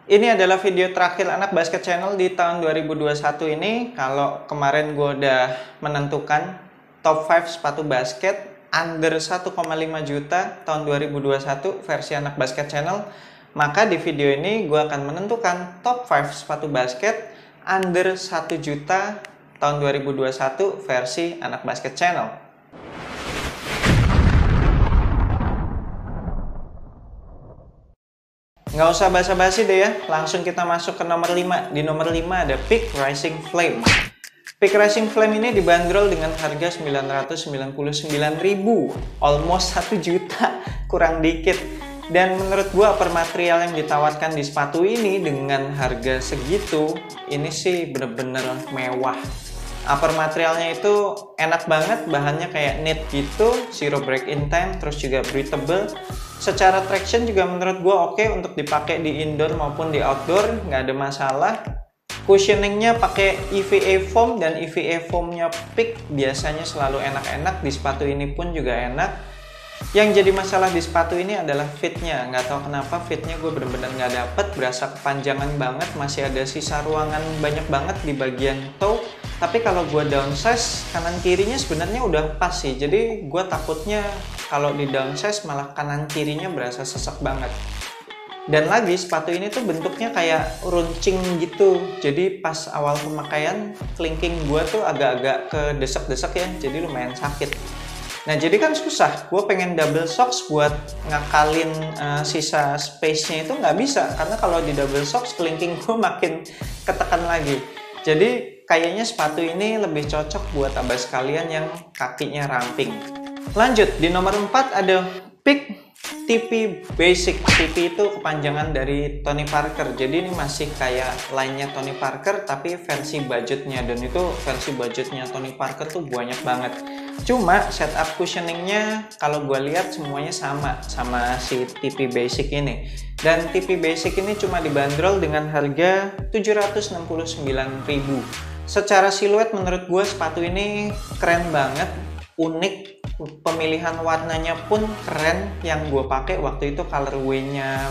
Ini adalah video terakhir Anak Basket Channel di tahun 2021 ini. Kalau kemarin gue udah menentukan top 5 sepatu basket under 1,5 juta tahun 2021 versi Anak Basket Channel, maka di video ini gue akan menentukan top 5 sepatu basket under 1 juta tahun 2021 versi Anak Basket Channel. Nggak usah basa-basi deh ya, langsung kita masuk ke nomor 5. Di nomor 5 ada Peak Rising Flame. Peak Rising Flame ini dibanderol dengan harga 999.000, almost 1 juta, kurang dikit. Dan menurut gua upper material yang ditawarkan di sepatu ini dengan harga segitu, ini sih bener-bener mewah. Upper materialnya itu enak banget, bahannya kayak knit gitu, zero break in time, terus juga breathable. Secara traction juga menurut gue oke untuk dipakai di indoor maupun di outdoor, nggak ada masalah. Cushioningnya pakai EVA foam, dan EVA foamnya Peak biasanya selalu enak-enak, di sepatu ini pun juga enak. Yang jadi masalah di sepatu ini adalah fitnya. Nggak tahu kenapa fitnya gue bener-bener nggak dapet, berasa kepanjangan banget, masih ada sisa ruangan banyak banget di bagian toe. Tapi kalau gue downsize, kanan kirinya sebenarnya udah pas sih. Jadi gue takutnya kalau di downsize malah kanan kirinya berasa sesek banget. Dan lagi sepatu ini tuh bentuknya kayak runcing gitu. Jadi pas awal pemakaian, kelingking gue tuh agak-agak kedesek-desek ya. Jadi lumayan sakit. Nah jadi kan susah, gue pengen double socks buat ngakalin sisa space-nya itu nggak bisa. Karena kalau di double socks, kelingking gue makin ketekan lagi. Jadi kayaknya sepatu ini lebih cocok buat abas kalian yang kakinya ramping. Lanjut, di nomor 4 ada Peak TP Basic. TP itu kepanjangan dari Tony Parker. Jadi ini masih kayak line-nya Tony Parker tapi versi budgetnya. Dan itu versi budgetnya Tony Parker tuh banyak banget. Cuma setup cushioningnya kalau gue lihat semuanya sama si TP Basic ini. Dan TP Basic ini cuma dibanderol dengan harga 769.000. Secara siluet menurut gue sepatu ini keren banget, unik. Pemilihan warnanya pun keren. Yang gue pakai waktu itu colorway-nya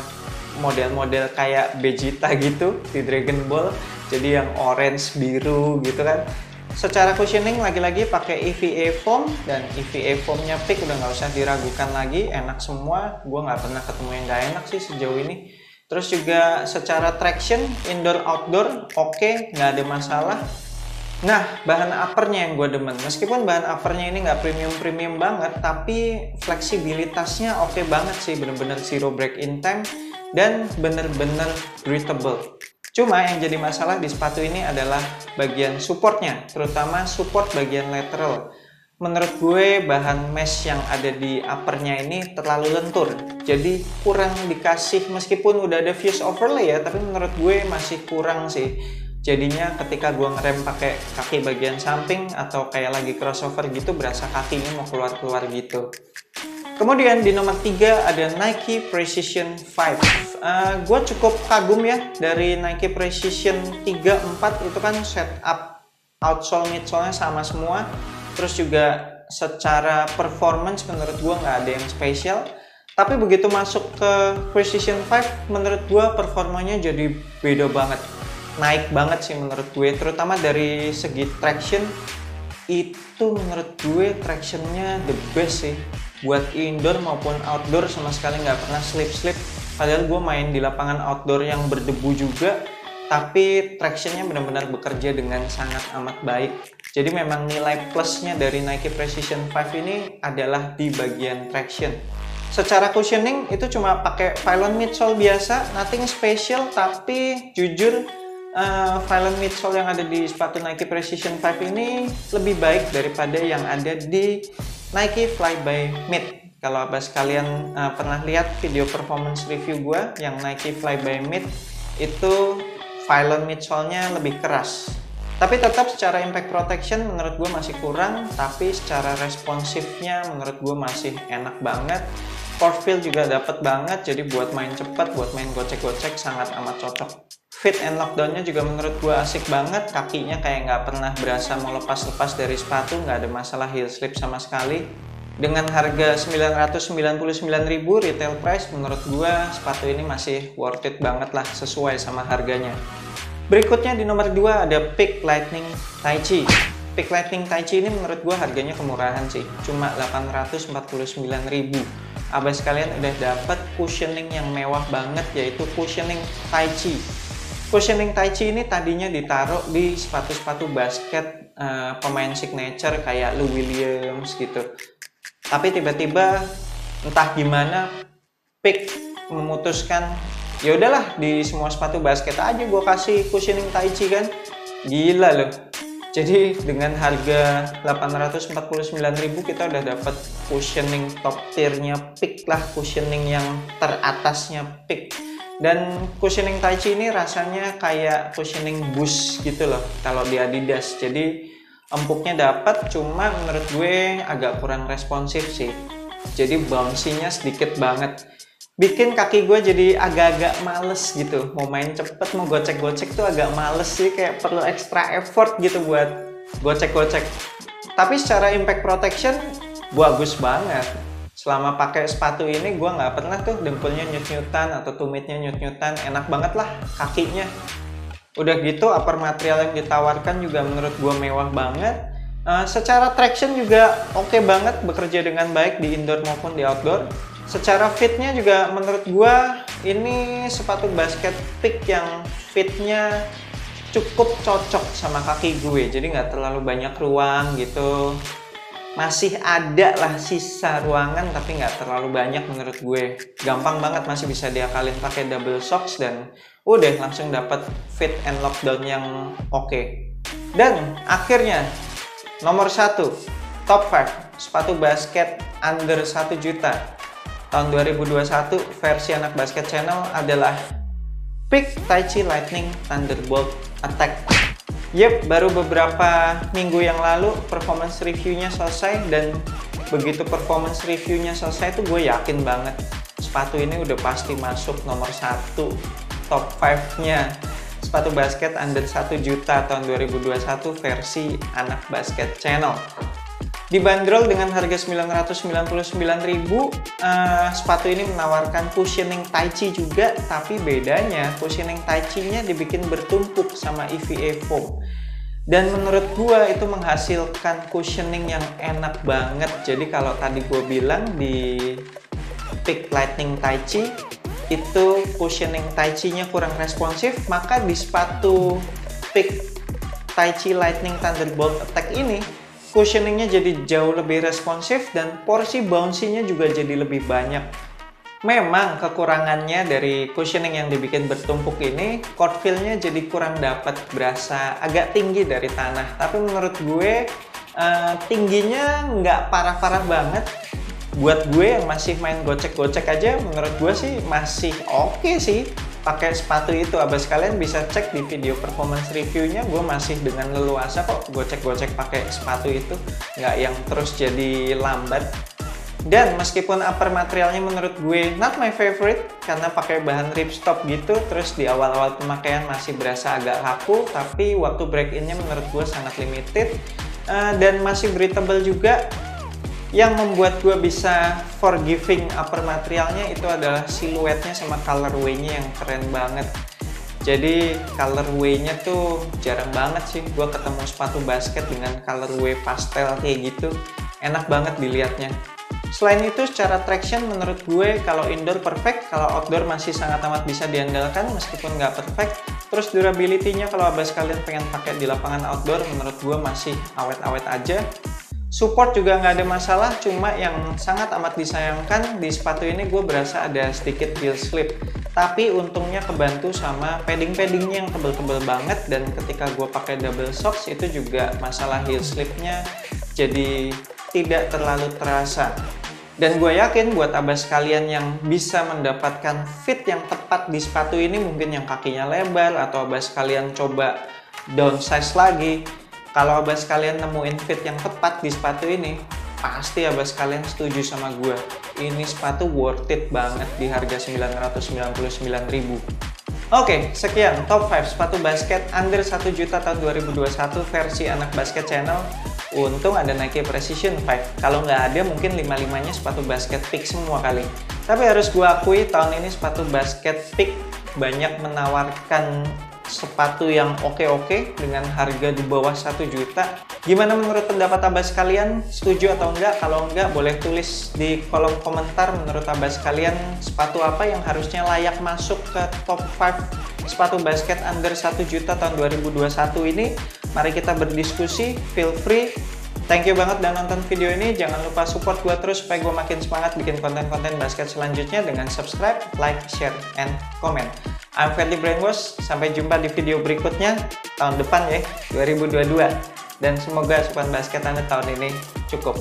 model-model kayak Vegeta gitu di Dragon Ball. Jadi yang orange, biru gitu kan. Secara cushioning lagi-lagi pakai EVA foam, dan EVA foamnya Peak udah nggak usah diragukan lagi, enak semua. Gue nggak pernah ketemu yang nggak enak sih sejauh ini. Terus juga secara traction indoor outdoor oke, nggak ada masalah. Nah, bahan uppernya yang gue demen. Meskipun bahan uppernya ini nggak premium banget, tapi fleksibilitasnya oke banget sih, bener-bener zero break in time dan bener-bener breathable. Cuma yang jadi masalah di sepatu ini adalah bagian supportnya, terutama support bagian lateral. Menurut gue bahan mesh yang ada di uppernya ini terlalu lentur, jadi kurang dikasih. Meskipun udah ada fuse overlay ya, tapi menurut gue masih kurang sih. Jadinya ketika gue ngerem pakai kaki bagian samping atau kayak lagi crossover gitu, berasa kakinya mau keluar-keluar gitu. Kemudian di nomor 3 ada Nike Precision 5. Gue cukup kagum ya dari Nike Precision 3, 4 itu kan setup outsole midsole-nya sama semua. Terus juga secara performance menurut gue nggak ada yang spesial. Tapi begitu masuk ke Precision 5, menurut gue performanya jadi beda banget. Naik banget sih menurut gue, terutama dari segi traction. Itu menurut gue tractionnya the best sih. Buat indoor maupun outdoor sama sekali nggak pernah slip-slip. Padahal gue main di lapangan outdoor yang berdebu juga, tapi tractionnya benar-benar bekerja dengan sangat amat baik. Jadi memang nilai plusnya dari Nike Precision 5 ini adalah di bagian traction. Secara cushioning itu cuma pakai Phylon midsole biasa, nothing special. Tapi jujur Phylon midsole yang ada di sepatu Nike Precision 5 ini lebih baik daripada yang ada di Nike Fly by Mid. Kalau abas kalian pernah lihat video performance review gue yang Nike Fly by Mid, itu Phylon midsole-nya lebih keras. Tapi tetap secara impact protection menurut gue masih kurang, tapi secara responsifnya menurut gue masih enak banget. Force feel juga dapet banget, jadi buat main cepat, buat main gocek-gocek sangat amat cocok. Fit and lockdown-nya juga menurut gue asik banget, kakinya kayak nggak pernah berasa mau lepas-lepas dari sepatu, nggak ada masalah heel slip sama sekali. Dengan harga 999.000 retail price, menurut gua sepatu ini masih worth it banget lah, sesuai sama harganya. Berikutnya di nomor 2 ada Peak Lightning Tai Chi. Peak Lightning Tai Chi ini menurut gua harganya kemurahan sih, cuma 849.000. Abas kalian udah dapat cushioning yang mewah banget, yaitu cushioning Tai Chi. Cushioning Tai Chi ini tadinya ditaruh di sepatu-sepatu basket pemain signature kayak Lou Williams gitu. Tapi tiba-tiba entah gimana Peak memutuskan ya udahlah di semua sepatu basket aja gue kasih cushioning Tai Chi kan. Gila loh. Jadi dengan harga 849.000 kita udah dapat cushioning top tiernya Peak lah, cushioning yang teratasnya Peak. Dan cushioning Tai Chi ini rasanya kayak cushioning Boost gitu loh kalau di Adidas. Jadi empuknya dapat, cuma menurut gue agak kurang responsif sih. Jadi bouncy-nya sedikit banget. Bikin kaki gue jadi agak-agak males gitu. Mau main cepet, mau gocek-gocek tuh agak males sih. Kayak perlu extra effort gitu buat gocek-gocek. Tapi secara impact protection, bagus banget. Selama pakai sepatu ini gue nggak pernah tuh dengkulnya nyut-nyutan atau tumitnya nyut-nyutan. Enak banget lah kakinya. Udah gitu upper material yang ditawarkan juga menurut gue mewah banget. Secara traction juga oke banget, bekerja dengan baik di indoor maupun di outdoor. Secara fitnya juga menurut gue ini sepatu basket Peak yang fitnya cukup cocok sama kaki gue. Jadi nggak terlalu banyak ruang gitu. Masih ada lah sisa ruangan tapi nggak terlalu banyak menurut gue. Gampang banget, masih bisa diakalin pakai double socks dan udah langsung dapat fit and lockdown yang oke. Dan akhirnya nomor 1 top 5 sepatu basket under 1 juta tahun 2021 versi anak basket channel adalah Peak Tai Chi Lightning Thunderbolt Attack. Yep, baru beberapa minggu yang lalu performance reviewnya selesai, dan begitu performance reviewnya selesai tuh gue yakin banget sepatu ini udah pasti masuk nomor 1 top 5-nya sepatu basket under 1 juta tahun 2021 versi anak basket channel. Dibanderol dengan harga 999.000, sepatu ini menawarkan cushioning Tai Chi juga, tapi bedanya cushioning Tai Chi-nya dibikin bertumpuk sama EVA foam. Dan menurut gua itu menghasilkan cushioning yang enak banget. Jadi kalau tadi gua bilang di Peak Lightning Tai Chi itu cushioning Tai Chi-nya kurang responsif, maka di sepatu Peak Tai Chi Lightning Thunderbolt Attack ini cushioningnya jadi jauh lebih responsif dan porsi bouncy-nya juga jadi lebih banyak. Memang kekurangannya dari cushioning yang dibikin bertumpuk ini, court feel-nya jadi kurang dapat, berasa agak tinggi dari tanah. Tapi menurut gue tingginya nggak parah-parah banget. Buat gue yang masih main gocek-gocek aja, menurut gue sih masih oke sih pakai sepatu itu. Abas kalian bisa cek di video performance reviewnya, gue masih dengan leluasa kok gocek-gocek pakai sepatu itu, nggak yang terus jadi lambat. Dan meskipun upper materialnya menurut gue not my favorite karena pakai bahan ripstop gitu, terus di awal-awal pemakaian masih berasa agak kaku, tapi waktu break-innya menurut gue sangat limited dan masih breathable juga. Yang membuat gue bisa forgiving upper materialnya itu adalah siluetnya sama colorway-nya yang keren banget. Jadi colorway-nya tuh jarang banget sih gue ketemu sepatu basket dengan colorway pastel kayak gitu. Enak banget dilihatnya. Selain itu secara traction menurut gue kalau indoor perfect, kalau outdoor masih sangat amat bisa diandalkan meskipun nggak perfect. Terus durability-nya kalau abas kalian pengen pakai di lapangan outdoor menurut gue masih awet-awet aja. Support juga nggak ada masalah, cuma yang sangat amat disayangkan di sepatu ini gue berasa ada sedikit heel slip. Tapi untungnya kebantu sama padding-paddingnya yang tebel-tebel banget, dan ketika gue pakai double socks itu juga masalah heel slipnya jadi tidak terlalu terasa. Dan gue yakin buat abas kalian yang bisa mendapatkan fit yang tepat di sepatu ini, mungkin yang kakinya lebar atau abas kalian coba downsize lagi, kalau abas kalian nemuin fit yang tepat di sepatu ini, pasti abas kalian setuju sama gue. Ini sepatu worth it banget di harga 999.000. Oke, sekian top 5 sepatu basket under 1 juta tahun 2021 versi anak basket channel. Untung ada Nike Precision 5. Kalau nggak ada mungkin 5-5-nya sepatu basket peak semua kali. Tapi harus gue akui tahun ini sepatu basket peak banyak menawarkan sepatu yang oke-oke dengan harga di bawah 1 juta. Gimana menurut pendapat Abbas kalian? Setuju atau enggak? Kalau enggak, boleh tulis di kolom komentar menurut Abbas kalian sepatu apa yang harusnya layak masuk ke top 5 sepatu basket under 1 juta tahun 2021 ini. Mari kita berdiskusi, feel free. Thank you banget udah nonton video ini. Jangan lupa support gue terus supaya gue makin semangat bikin konten-konten basket selanjutnya dengan subscribe, like, share, and comment. I'm Ferdi Brainwash. Sampai jumpa di video berikutnya tahun depan ya, 2022. Dan semoga asupan basket Anda tahun ini cukup.